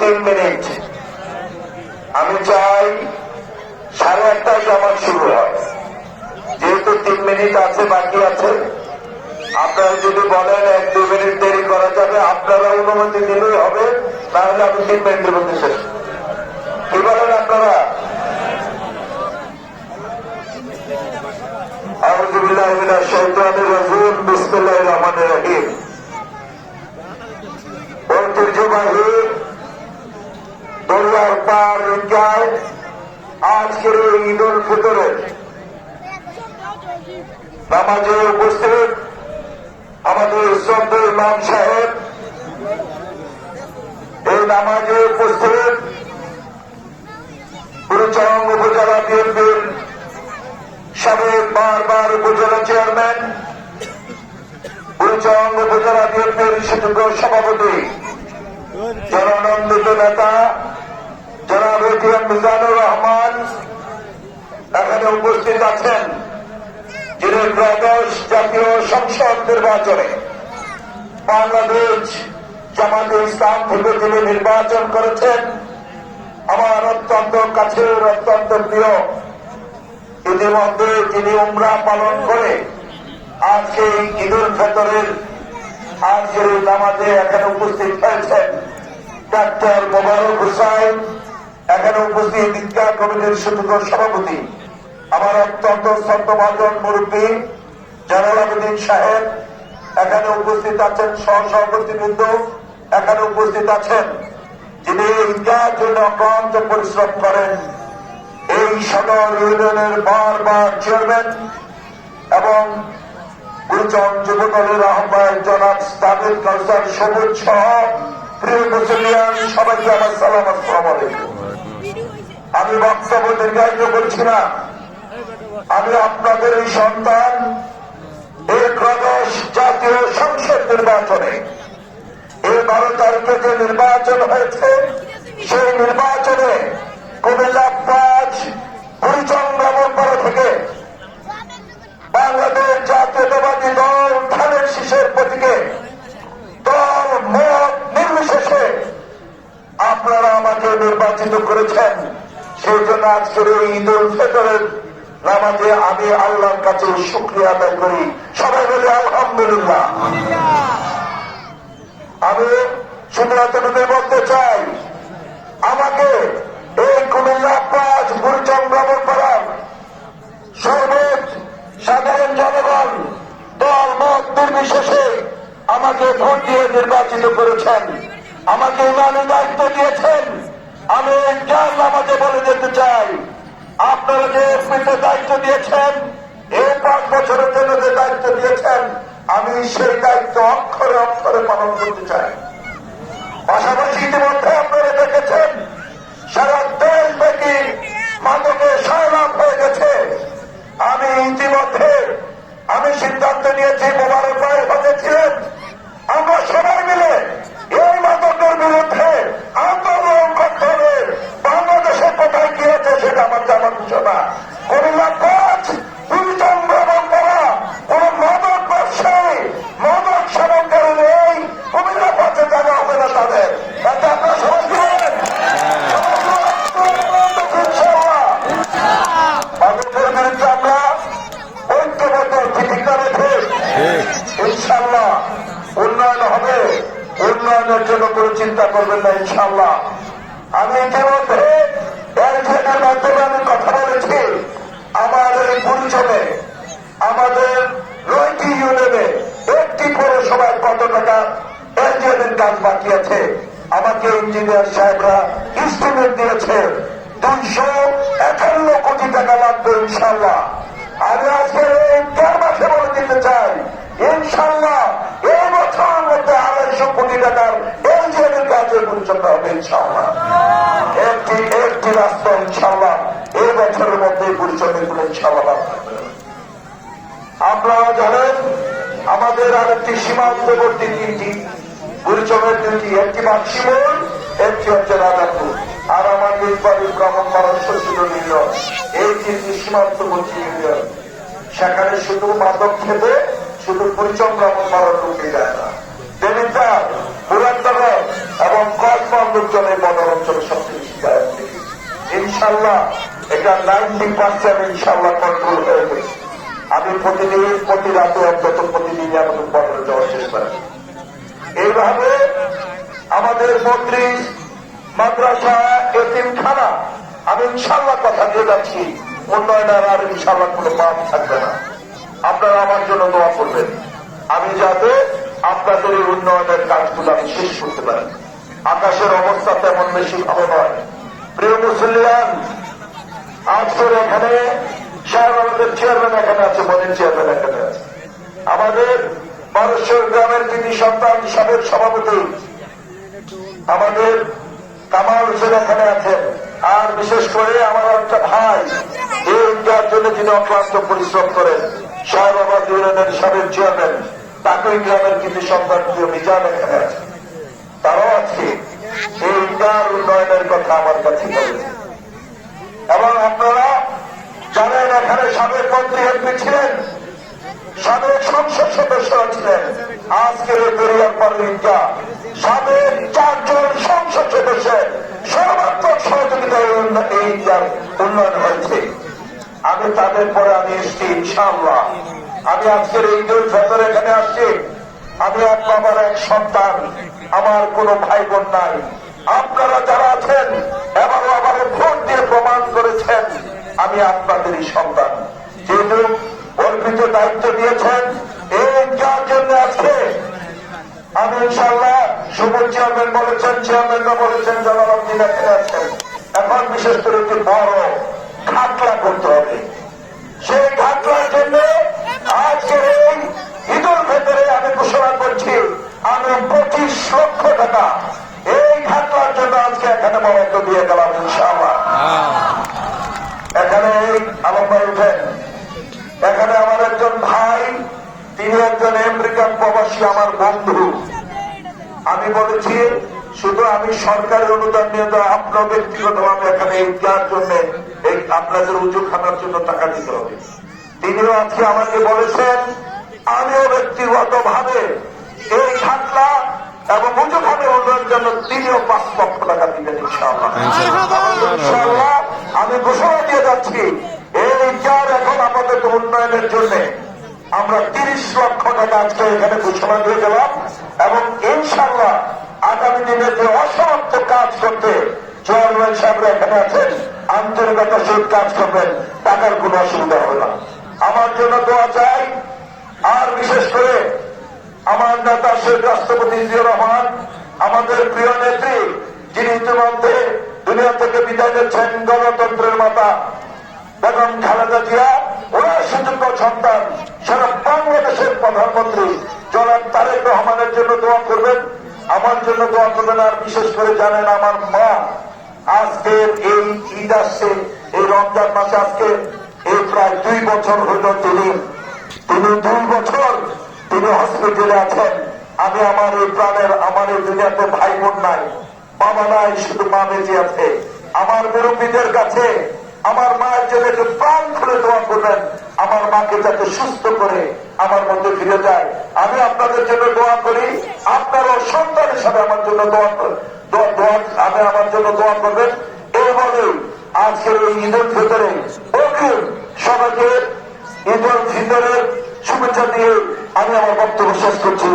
3 minute. আমি চাই 1:30টায় জামাত শুরু হয়, যেহেতু 3 মিনিট আছে, বাকি আছে। আপনারা যদি বলেন 1-2 মিনিট দেরি করা যাবে, আপনারা অনুমতি দিলেই হবে, তাহলে আমি 3 মিনিটের মধ্যে শেষ। কি বলেন আপনারা? আউযু বিল্লাহি মিনাশ শাইতানির রাজিম। বিসমিল্লাহির রহমানির রহিম। ঐতিহ্যবাহী দরিয়ার পার ঈদগায় আজকের এই ঈদ উল ফিতরের নামাজে উপস্থিত আমাদের শ্রদ্ধেয় ইমাম সাহেব, এই নামাজে উপস্থিত বুড়িচং উপজেলা বিএনপির সাবেক বারবার উপজেলা চেয়ারম্যান, বুড়িচং উপজেলা বিএনপির সুযোগ্য সভাপতি, জনানন্দিত নেতা জনাব এটিএম মিজানুর রহমান এখানে উপস্থিত আছেন, যিনি ত্রয়োদশ জাতীয় সংসদ নির্বাচনে বাংলাদেশ জামাতে ইসলাম থেকে যিনি নির্বাচন করেছেন। আমার অত্যন্ত কাছের, অত্যন্ত প্রিয়, ইতিমধ্যে যিনি উমরা পালন করে আজকে ঈদ উল ফিতরের আজকের এই নামাজে এখানে উপস্থিত হয়েছেন ডাক্তার মোবারক হুসাইন, এখানে উপস্থিত ঈদগাহ কমিটির সুযোগ্য সভাপতি, আমার অত্যন্ত শ্রদ্ধাভাজন মুরব্বী জালাল আবেদিন সাহেব, এখানে উপস্থিত আছেন সহসভাপতিবৃন্দ, এখানে উপস্থিত আছেন যিনি ঈদগাহের জন্য অক্লান্ত পরিশ্রম করেন, এই সদর ইউনিয়নের বারবার চেয়ারম্যান এবং বুড়িচং যুব দলের আহ্বায়ক জনাব সাবির কাউসার সবুজ সহ প্রিয় মুসলিয়ান সবাইকে আমার সালাম, আসসালামু আলাইকুম। আমি বক্তব্য দীর্ঘায়িত করছি না। আমি আপনাদের এই সন্তান, এই ত্রয়োদশ জাতীয় সংসদ নির্বাচনে এই 12 তারিখে যে নির্বাচন হয়েছে, সেই নির্বাচনে কুমিল্লা 5 বুড়িচং ব্রাহ্মণপাড়া থেকে বাংলাদেশ জাতীয়তাবাদী দল ধানের শীষের প্রতীকে দল মত নির্বিশেষে আপনারা আমাকে নির্বাচিত করেছেন। সেই জন্য আজকের এই ঈদ উল ফিতরের নামাজে আমি আল্লাহর কাছে শুকরিয়া আদায় করি। সবাই বলি আলহামদুলিল্লাহ। আমি শুধু এতটুকু বলতে চাই, আমাকে এই কুমিল্লা 5 বুড়িচং ব্রাহ্মণপাড়ার সর্বোচ্চ সাধারণ জনগণ দল মত নির্বিশেষে আমাকে ভোট দিয়ে নির্বাচিত করেছেন, আমাকে ইমানি দায়িত্ব দিয়েছেন। আমি যার নামাজে বলে যেতে চাই, আপনারা যে এসপিতে দায়িত্ব দিয়েছেন, এই 5 বছরের জন্য যে দায়িত্ব দিয়েছেন, আমি সেই দায়িত্ব অক্ষরে অক্ষরে পালন করতে চাই। পাশাপাশি ইতিমধ্যে আপনারা দেখেছেন সারা দেশব্যাপী মাদকে সয়লাভ হয়ে গেছে। আমি ইতিমধ্যে সিদ্ধান্ত নিয়েছি, মোবারক ভাই হয়েছিলেন, আমরা সবাই মিলে এই মাদকের বিরুদ্ধে আন্দোলন করতে হবে। বাংলাদেশে কোথায় কি আছে সেটা আমার জানার বিষয় না। কুমিল্লা 5 বুড়িচং ব্রাহ্মণপাড়া কোন মাদক ব্যবসায়ী, মাদক সেবনকারী নেই। কুমিল্লা 5-এ জায়গা হবে না তাদের। তাতে আপনারা সবাই দিলেন মাদকের বিরুদ্ধে আমরা ঐক্যবদ্ধ ভূমিকা রেখে ইনশাল্লাহ উন্নয়ন হবে। উন্নয়নের জন্য কোনো চিন্তা করবেন না ইনশাল্লাহ। আমি ইতিমধ্যে এলজেডের মাধ্যমে আমি কথা বলেছি, আমাদের এই বুড়িচংয়ে আমাদের 9টি ইউনিয়নে 1টি পৌরসভায় কত টাকা এলজেডের কাজ বাকি আছে। আমাকে ইঞ্জিনিয়ার সাহেবরা ইস্টিমেট দিয়েছে 251 কোটি টাকা লাগবে ইনশাল্লাহ। আমি আজকে এই 4 মাসে বলে দিতে চাই, ইনশাল্লাহ এই বছরের মধ্যে 250 কোটি টাকার এলজিএমের কাজের পরিচালনা হবে ইনশাল্লাহ। একটি রাস্তা ইনশাল্লাহ এই বছরের মধ্যে পরিচালনা করে ইনশাল্লাহ। আপনারা জানেন আমাদের আরেকটি সীমান্তবর্তী 3টি বুড়িচংয়ের 2টি, একটি বাক্সিমোড়, একটি হচ্ছে রাজাপুর, আর আমার নির্বাচন ব্রাহ্মণপাড়া শশীগঞ্জ ইউনিয়ন। এই 3টি সীমান্তবর্তী ইউনিয়ন, সেখানে শুধু মাদক খেতে শুধু বুড়িচং ব্রাহ্মণপাড়ার লোকে যায় না। দেবিদ্বার, পুরাতনগর, এবং কসমান লোকজনের বদর অঞ্চলে সবচেয়ে বেশি গায়েব দেখি। ইনশাল্লাহ এটা 90% ইনশাল্লাহ কন্ট্রোল হয়ে গেছে। আমি প্রতিদিন প্রতি রাতে অন্তত প্রতিদিনই আমাদের বদরে যাওয়ার চেষ্টা করি। এইভাবে আমাদের মন্ত্রী মাদ্রাসা এতিমখানা আমি ইনশাল্লাহ কথা দিয়ে যাচ্ছি, উন্নয়নের আর ইনশাল্লাহ কোনো বাদ থাকবে না। আপনারা আমার জন্য দোয়া করবেন, আমি যাতে আপনাদের এই উন্নয়নের কাজগুলো আমি শেষ করতে পারি। আকাশের অবস্থা তেমন বেশি ভালো নয়। প্রিয় মুসলিয়ান, আজকের এখানে সাহেব আমাদের চেয়ারম্যান এখানে আছে, মনের চেয়ারম্যান এখানে আছে, আমাদের মানুষের গ্রামের তিনি সন্তান সাবেক সভাপতি আমাদের কামাল হোসেন এখানে আছেন, আর বিশেষ করে আমার একটা ভাই এই ইন্ডিয়ার জন্য যিনি অক্লান্ত পরিশ্রম করেন শাহবাবাদ ইউনিয়নের সাবেক চেয়ারম্যান তাকুই গ্রামের কিছু সন্তান প্রিয় মিজান এখানে আছে। তারাও আজকে এই ইন্ডিয়ার উন্নয়নের কথা আমার কাছে বলেছে। এবং আপনারা জানেন এখানে সাবেক মন্ত্রী এমপি ছিলেন, সাবেক সংসদ সদস্যরা ছিলেন, আজকের এই পেরিয়ার পার্লামেন্টটা সাবেক 4 জন সংসদ সদস্যের সর্বাত্মক সহযোগিতায় এই ইন্ডিয়ার উন্নয়ন হয়েছে। আমি তাদের পরে আমি এসছি ইনশাআল্লাহ। আমি আজকের এই ঈদুল ফিতর এখানে আসছি, আমি এক বাবার এক সন্তান, আমার কোনো ভাই বোন নাই। আপনারা যারা আছেন এবারও আবার ভোট দিয়ে প্রমাণ করেছেন আমি আপনাদেরই সন্তান। যেহেতু অর্পিত দায়িত্ব দিয়েছেন এই যার জন্য আজকে আমি ইনশাআল্লাহ সুবল চেয়ারম্যান বলেছেন, চেয়ারম্যানরা বলেছেন, জনাব আপনি এখানে আছেন, এখন বিশেষ করে একটি বড় ঘাটলা করতে হবে। সেই ঘাটলার জন্য আজকের এই ঈদুল ফিতরে আমি ঘোষণা করছি আমি 25 লক্ষ টাকা এই ঘাটলার জন্য আজকে এখানে বরাদ্দ দিয়ে গেলাম ইনশাআল্লাহ। এখানে আলম ভাই উঠেন, এখানে আমার একজন ভাই, তিনি একজন আমেরিকান প্রবাসী আমার বন্ধু। আমি বলেছি শুধু আমি সরকারের অনুদান নিয়ে দেওয়া, আপনার ব্যক্তিগতভাবে এখানে এই যার জন্য এই আপনাদের উজু খানার জন্য টাকা দিতে হবে। তিনিও আজকে আমাকে বলেছেন আমিও ব্যক্তিগত ভাবে এই খাতলা এবং উজু খানের উন্নয়নের জন্য তিনিও 5 লক্ষ টাকা দিবেন ইনশাআল্লাহ। ইনশাআল্লাহ আমি ঘোষণা দিয়ে যাচ্ছি এই যার এখন আমাদের উন্নয়নের জন্য আমরা 30 লক্ষ টাকা আজকে এখানে ঘোষণা দিয়ে গেলাম। এবং ইনশাআল্লাহ আগামী দিনে যে অসমাপ্ত কাজ করতে চেয়ারম্যান সাহেবরা এখানে আছেন, আন্তরিকতার সহিত কাজ করবেন, টাকার কোনো অসুবিধা হবে না। আমার জন্য দোয়া চাই। আর বিশেষ করে আমার নেতা শেখ রাষ্ট্রপতি জিয়াউর রহমান, আমাদের প্রিয় নেত্রী যিনি ইতিমধ্যে দুনিয়া থেকে বিদায় নিচ্ছেন, গণতন্ত্রের মাতা বেগম খালেদা জিয়া, ওরা সুযোগ্য সন্তান সারা বাংলাদেশের প্রধানমন্ত্রী জনাব তারেক রহমানের জন্য দোয়া করবেন, আমার জন্য দোয়া করবেন। আর বিশেষ করে জানেন আমার মা আজকের এই ঈদ আসছে, এই রমজান মাসে আজকে এই প্রায় 2 বছর হইল তিনি 2 বছর তিনি হসপিটালে আছেন। আমি আমার এই প্রাণের আমার এই দুনিয়াতে ভাই বোন নাই, বাবা নাই, শুধু মা বেঁচে আছে। আমার মুরব্বীদের কাছে আমার মায়ের জন্য একটু প্রাণ খুলে দোয়া করবেন, আমার মাকে যাতে সুস্থ করে আমার মধ্যে ফিরে যায়। আমি আপনাদের জন্য দোয়া করি, আপনারও সন্তান হিসাবে আমার জন্য আমি আমার জন্য দোয়া করবেন। এই বলে আজকের এই ঈদুল ফিতরে সবাইকে ঈদুল ফিতরের শুভেচ্ছা দিয়ে আমি আমার বক্তব্য শেষ করছি।